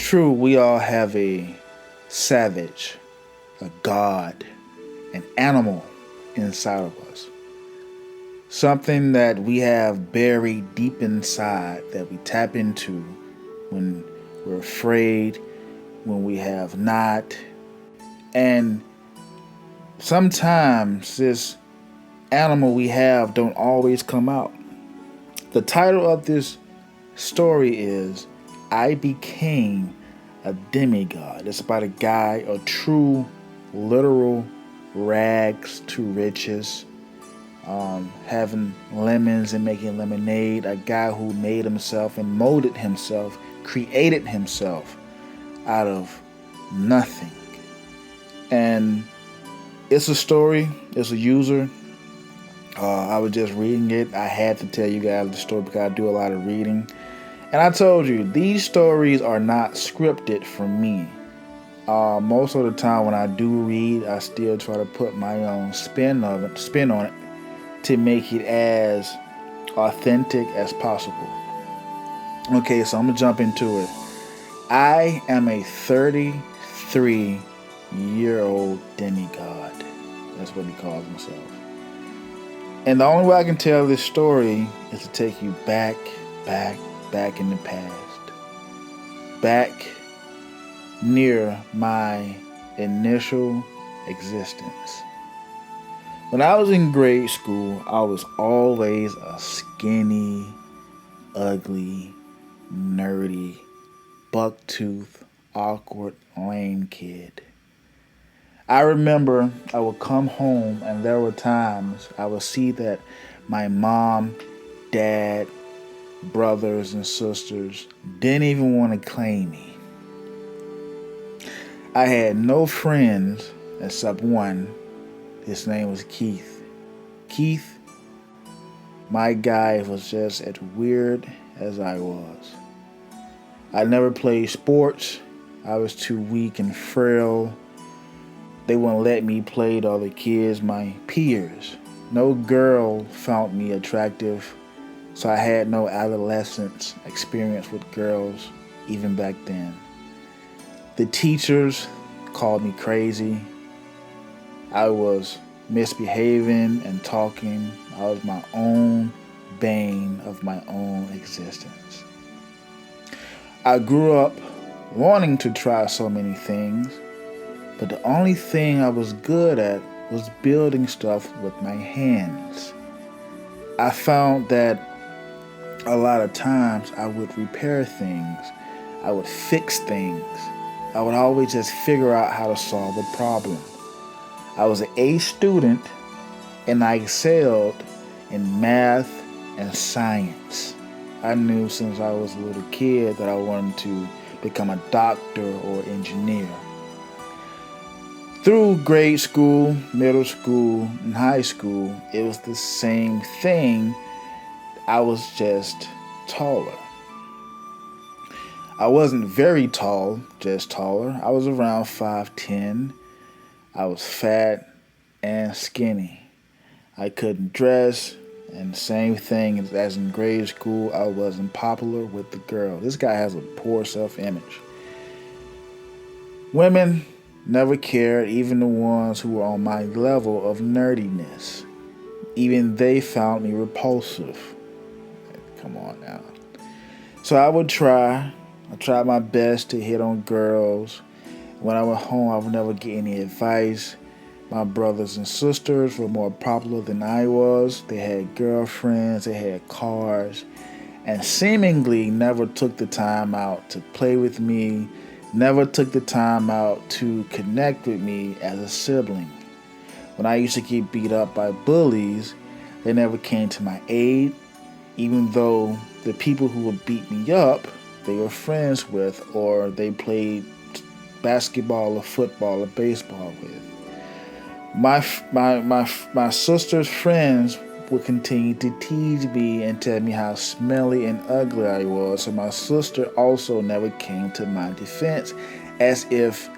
True, we all have a savage, a god, an animal inside of us. Something that we have buried deep inside that we tap into when we're afraid, when we have not. And sometimes this animal we have don't always come out. The title of this story is I Became a Demigod. It's about a guy, a true, literal rags to riches, having lemons and making lemonade. A guy who made himself and molded himself, created himself out of nothing. And it's a story, it's a user. I was just reading it. I had to tell you guys the story because I do a lot of reading. And I told you, these stories are not scripted for me. Most of the time when I do read, I still try to put my own spin on it to make it as authentic as possible. Okay, so I'm gonna jump into it. I am a 33-year-old demigod. That's what he calls himself. And the only way I can tell this story is to take you back in the past. Back near my initial existence. When I was in grade school, I was always a skinny, ugly, nerdy, buck-toothed, awkward, lame kid. I remember I would come home and there were times I would see that my mom, dad, brothers and sisters didn't even want to claim me. I had no friends except one. His name was Keith. Keith, my guy, was just as weird as I was. I never played sports. I was too weak and frail. They wouldn't let me play with other kids, my peers. No girl found me attractive, so I had no adolescence experience with girls even back then. The teachers called me crazy. I was misbehaving and talking. I was my own bane of my own existence. I grew up wanting to try so many things, but the only thing I was good at was building stuff with my hands. I found that a lot of times I would repair things, I would fix things. I would always just figure out how to solve a problem. I was an A student and I excelled in math and science. I knew since I was a little kid that I wanted to become a doctor or engineer. Through grade school, middle school, and high school, it was the same thing. I was just taller. I wasn't very tall, just taller. I was around 5'10". I was fat and skinny. I couldn't dress, and same thing as in grade school, I wasn't popular with the girl. This guy has a poor self-image. Women never cared, even the ones who were on my level of nerdiness. Even they found me repulsive. Come on now. So I tried my best to hit on girls. When I went home, I would never get any advice. My brothers and sisters were more popular than I was. They had girlfriends, they had cars, and seemingly never took the time out to play with me, never took the time out to connect with me as a sibling. When I used to get beat up by bullies, they never came to my aid, even though the people who would beat me up, they were friends with, or they played basketball or football or baseball with. My sister's friends would continue to tease me and tell me how smelly and ugly I was, so my sister also never came to my defense, as if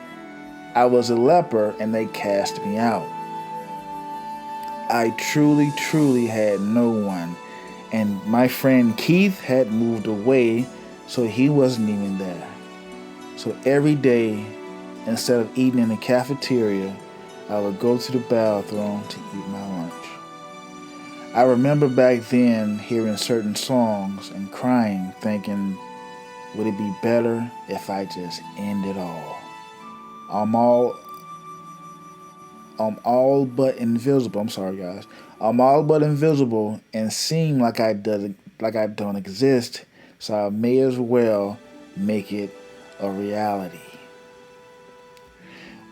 I was a leper and they cast me out. I truly had no one, and my friend Keith had moved away, so he wasn't even there. So every day, instead of eating in the cafeteria, I would go to the bathroom to eat my lunch. I remember back then hearing certain songs and crying, thinking, would it be better if I just end it all? I'm all I'm all but invisible. I'm sorry, guys. I'm all but invisible and seem like I don't exist. So I may as well make it a reality.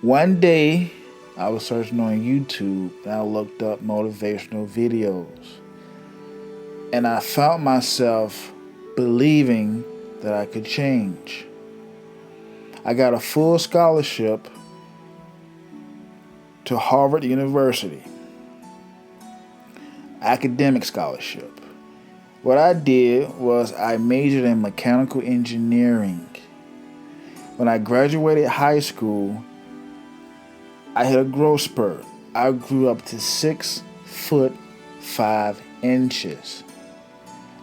One day, I was searching on YouTube and I looked up motivational videos, and I found myself believing that I could change. I got a full scholarship to Harvard University, academic scholarship. What I did was I majored in mechanical engineering. When I graduated high school, I hit a growth spurt. I grew up to 6 foot 5 inches.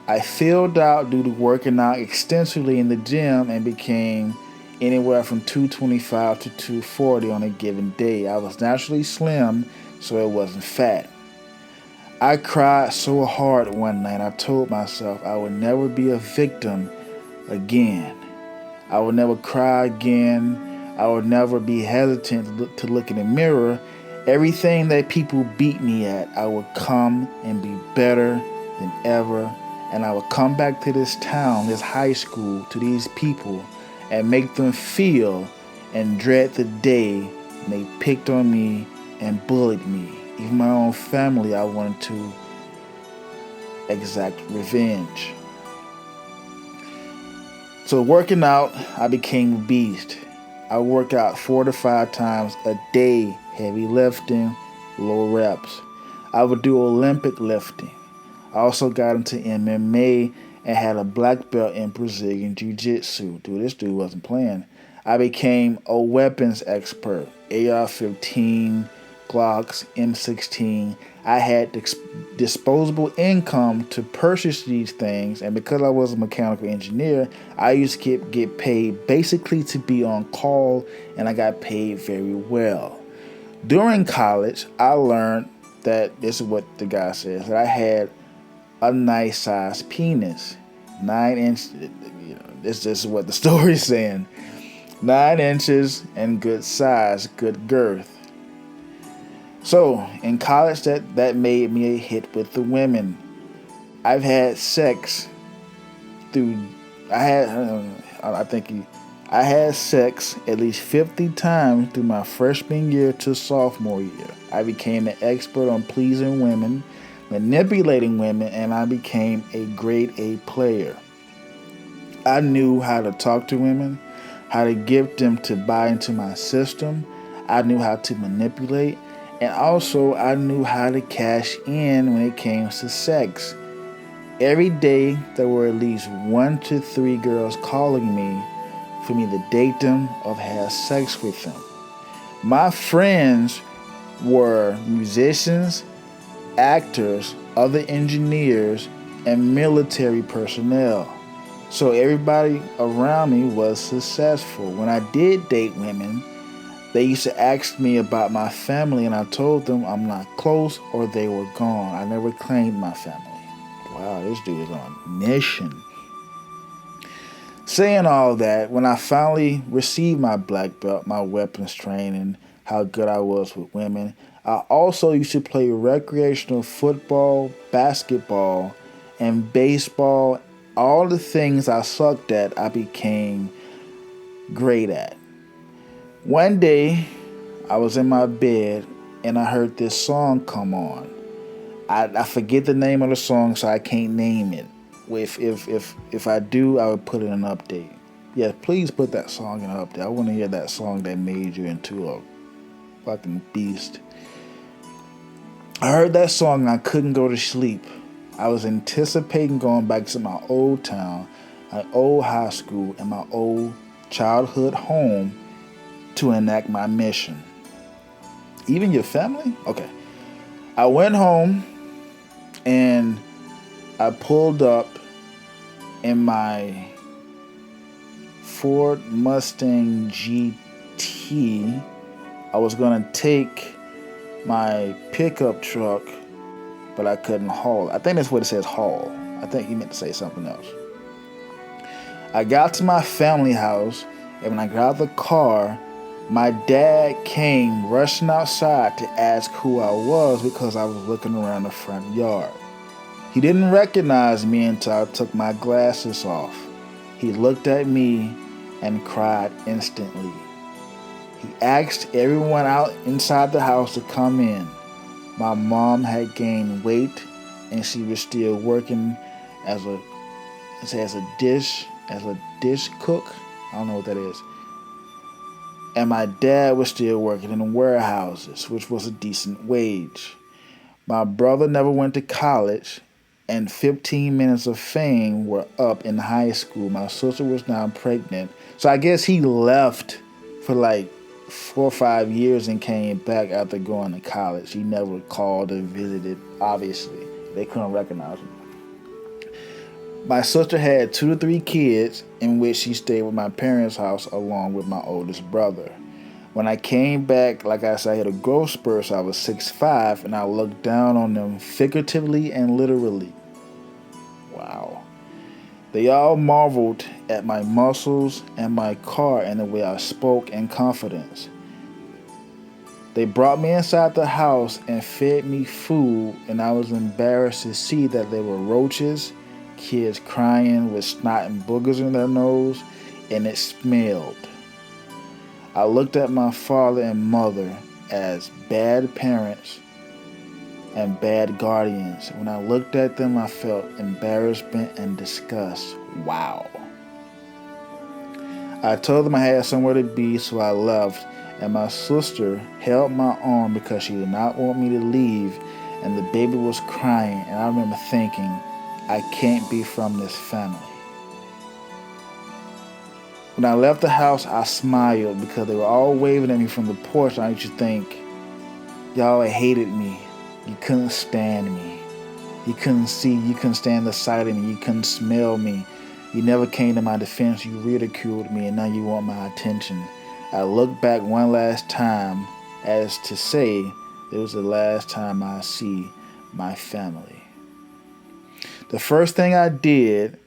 I filled out due to working out extensively in the gym and became anywhere from 225 to 240 on a given day. I was naturally slim, so it wasn't fat. I cried so hard one night, I told myself I would never be a victim again. I would never cry again. I would never be hesitant to look in the mirror. Everything that people beat me at, I would come and be better than ever. And I would come back to this town, this high school, to these people, and make them feel and dread the day they picked on me and bullied me. Even my own family, I wanted to exact revenge. So working out, I became a beast. I work out 4 to 5 times a day, heavy lifting, low reps. I would do Olympic lifting. I also got into MMA and had a black belt in Brazilian Jiu-Jitsu. Dude, this dude wasn't playing. I became a weapons expert. AR-15, Glocks, M16. I had disposable income to purchase these things, and because I was a mechanical engineer, I used to get paid basically to be on call, and I got paid very well. During college, I learned that this is what the guy says, that I had a nice sized penis. 9 inch, this is what the story is saying. 9 inches and good size, good girth. So in college, that made me a hit with the women. I've had sex through, I had sex at least 50 times through my freshman year to sophomore year. I became an expert on pleasing women, manipulating women, and I became a grade A player. I knew how to talk to women, how to get them to buy into my system. I knew how to manipulate, and also I knew how to cash in when it came to sex. Every day there were at least 1 to 3 girls calling me for me to date them or have sex with them. My friends were musicians, actors, other engineers, and military personnel. So everybody around me was successful. When I did date women, they used to ask me about my family, and I told them I'm not close or they were gone. I never claimed my family. Wow, this dude is on a mission. Saying all that, when I finally received my black belt, my weapons training, how good I was with women, I also used to play recreational football, basketball, and baseball. All the things I sucked at, I became great at. One day, I was in my bed and I heard this song come on. I forget the name of the song, so I can't name it. If I do, I would put in an update. Yeah, please put that song in an update. I want to hear that song that made you into a fucking beast. I heard that song and I couldn't go to sleep. I was anticipating going back to my old town, my old high school, and my old childhood home to enact my mission. Even your family? Okay. I went home and I pulled up in my Ford Mustang GT. I was going to take my pickup truck, but I couldn't haul. I think that's what it says, haul. I think he meant to say something else. I got to my family house, and when I got out of the car, my dad came rushing outside to ask who I was because I was looking around the front yard. He didn't recognize me until I took my glasses off. He looked at me and cried instantly. He asked everyone out inside the house to come in. My mom had gained weight and she was still working as a dish cook. I don't know what that is. And my dad was still working in warehouses, which was a decent wage. My brother never went to college, and 15 minutes of fame were up in high school. My sister was now pregnant. So I guess he left for like 4 or 5 years and came back after going to college. He never called or visited, obviously. They couldn't recognize him. My sister had 2 to 3 kids, in which she stayed with my parents' house along with my oldest brother. When I came back, like I said, I had a growth spurt, so I was 6'5", and I looked down on them figuratively and literally. Wow. They all marveled at my muscles and my car and the way I spoke in confidence. They brought me inside the house and fed me food, and I was embarrassed to see that there were roaches, kids crying with snot and boogers in their nose, and it smelled. I looked at my father and mother as bad parents and bad guardians. When I looked at them, I felt embarrassment and disgust. Wow. I told them I had somewhere to be, so I left, and my sister held my arm because she did not want me to leave, and the baby was crying, and I remember thinking, I can't be from this family. When I left the house, I smiled because they were all waving at me from the porch. I used to think, y'all hated me. You couldn't stand me. You couldn't stand the sight of me. You couldn't smell me. You never came to my defense. You ridiculed me, and now you want my attention. I looked back one last time as to say it was the last time I see my family. The first thing I did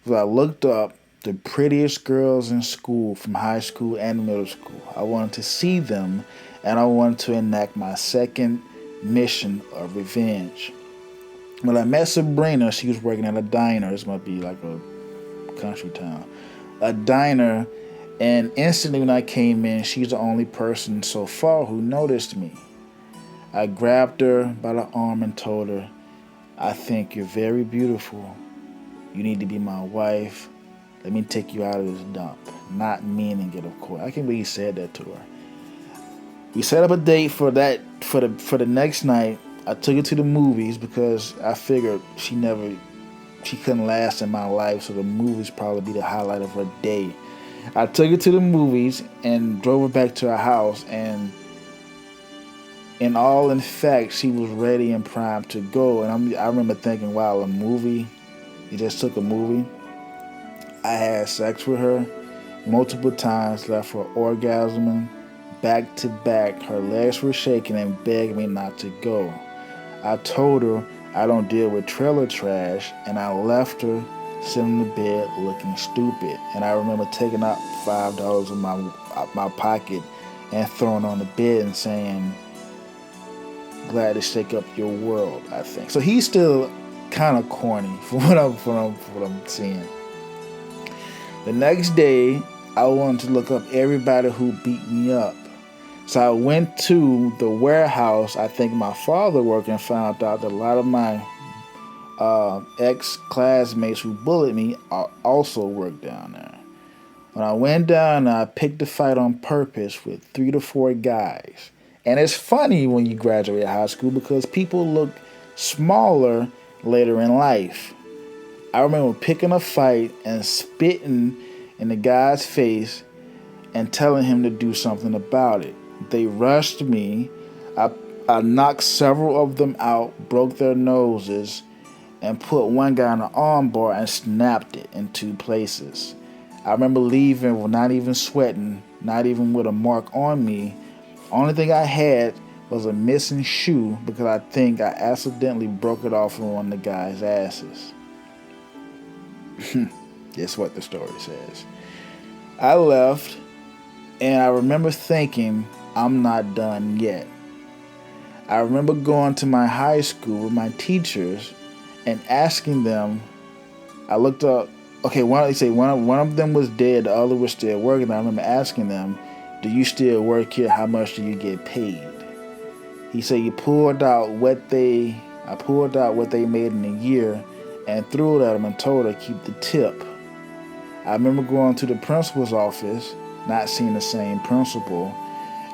was I looked up the prettiest girls in school from high school and middle school. I wanted to see them, and I wanted to enact my second mission of revenge. When I met Sabrina, she was working at a diner. This might be like a country town. A diner, and instantly when I came in, she's the only person so far who noticed me. I grabbed her by the arm and told her, I think you're very beautiful. You need to be my wife. Let me take you out of this dump. Not meaning it, of course. I can't believe he said that to her. We set up a date for the next night. I took her to the movies because I figured she couldn't last in my life, so the movies probably be the highlight of her day. I took her to the movies and drove her back to her house, and in fact, she was ready and primed to go. And I remember thinking, wow, a movie? You just took a movie? I had sex with her multiple times, left her orgasming back to back. Her legs were shaking and begged me not to go. I told her I don't deal with trailer trash, and I left her sitting in the bed looking stupid. And I remember taking out $5 in my pocket and throwing it on the bed and saying, glad to shake up your world, I think. So he's still kind of corny for what I'm seeing. The next day, I wanted to look up everybody who beat me up. So I went to the warehouse I think my father worked, and found out that a lot of my ex-classmates who bullied me also worked down there. When I went down, I picked a fight on purpose with 3 to 4 guys. And it's funny when you graduate high school because people look smaller later in life. I remember picking a fight and spitting in the guy's face and telling him to do something about it. They rushed me. I knocked several of them out, broke their noses, and put one guy in the arm bar and snapped it in 2 places. I remember leaving with not even sweating, not even with a mark on me. Only thing I had was a missing shoe because I think I accidentally broke it off on one of the guy's asses. That's what the story says. I left, and I remember thinking, I'm not done yet. I remember going to my high school with my teachers and asking them. I looked up. Okay, one of them was dead, the other was still working. I remember asking them, "Do you still work here? How much do you get paid?" He said I pulled out what they made in a year and threw it at him and told her to keep the tip. I remember going to the principal's office, not seeing the same principal,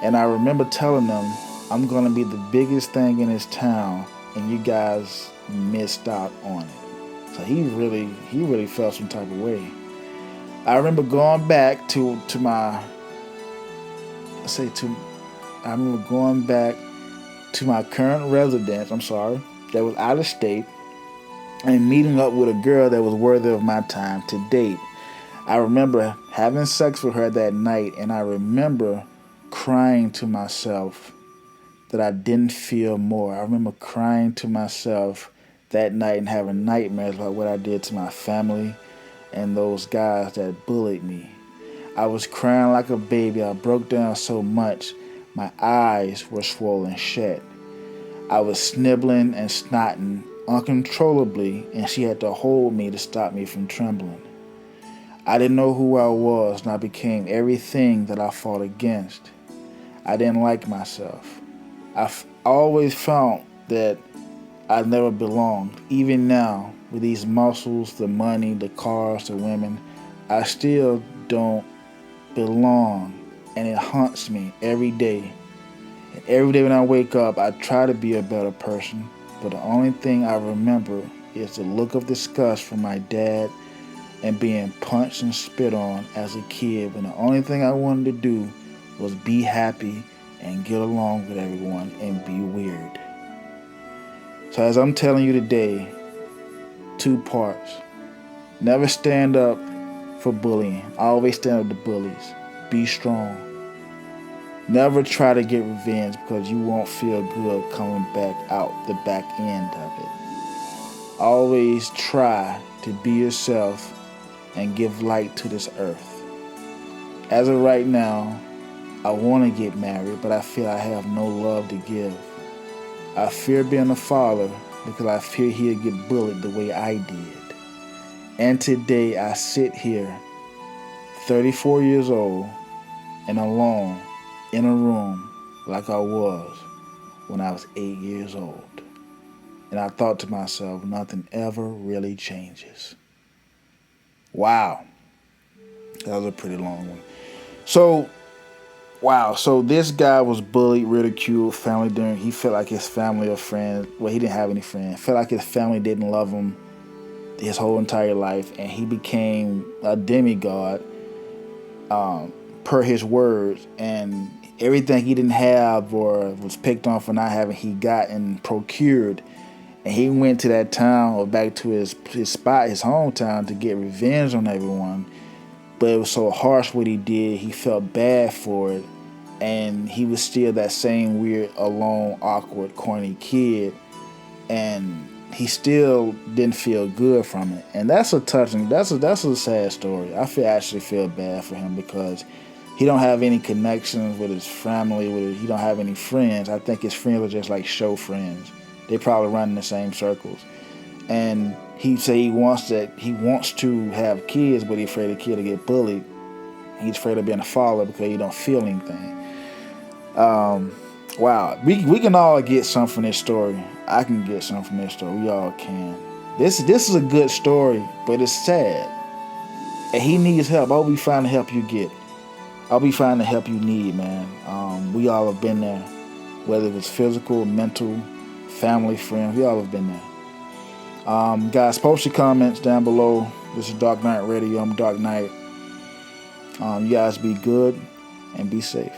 and I remember telling them, I'm going to be the biggest thing in this town, and you guys missed out on it. So he really felt some type of way. I remember going back to my current residence, that was out of state, and meeting up with a girl that was worthy of my time to date. I remember having sex with her that night, and I remember crying to myself that I didn't feel more. I remember crying to myself that night and having nightmares about what I did to my family and those guys that bullied me. I was crying like a baby. I broke down so much, my eyes were swollen shut. I was snibbling and snotting uncontrollably, and she had to hold me to stop me from trembling. I didn't know who I was, and I became everything that I fought against. I didn't like myself. I've always found that I never belonged. Even now, with these muscles, the money, the cars, the women, I still don't belong, and it haunts me every day. And every day when I wake up, I try to be a better person, but the only thing I remember is the look of disgust from my dad and being punched and spit on as a kid, when the only thing I wanted to do was be happy and get along with everyone and be weird. So as I'm telling you today, 2 parts. Never stand up for bullying. Always stand up to bullies. Be strong. Never try to get revenge because you won't feel good coming back out the back end of it. Always try to be yourself and give light to this earth. As of right now, I want to get married, but I feel I have no love to give. I fear being a father because I fear he'll get bullied the way I did. And today I sit here, 34 years old, and alone in a room like I was when I was 8 years old. And I thought to myself, nothing ever really changes. Wow. That was a pretty long one. So this guy was bullied, ridiculed, he felt like his family or friends, well, he didn't have any friends, felt like his family didn't love him his whole entire life, and he became a demigod, per his words, and everything he didn't have or was picked on for not having, he got and procured. And he went to that town or back to his spot, his hometown, to get revenge on everyone. But it was so harsh what he did, he felt bad for it. And he was still that same weird, alone, awkward, corny kid. And he still didn't feel good from it. And that's a sad story. Actually feel bad for him because he don't have any connections with his family. He don't have any friends. I think his friends are just like show friends. They probably run in the same circles. And he said he wants to have kids, but he's afraid the kid will get bullied. He's afraid of being a father because he don't feel anything. Wow. We can all get something from this story. I can get something from this story. We all can. This is a good story, but it's sad. And he needs help. I'll be finding the help you get. I'll be finding the help you need, man. We all have been there. Whether it was physical, mental, family, friends, we all have been there. Guys, post your comments down below. This is Dark Knight Radio. I'm Dark Knight. You guys be good and be safe.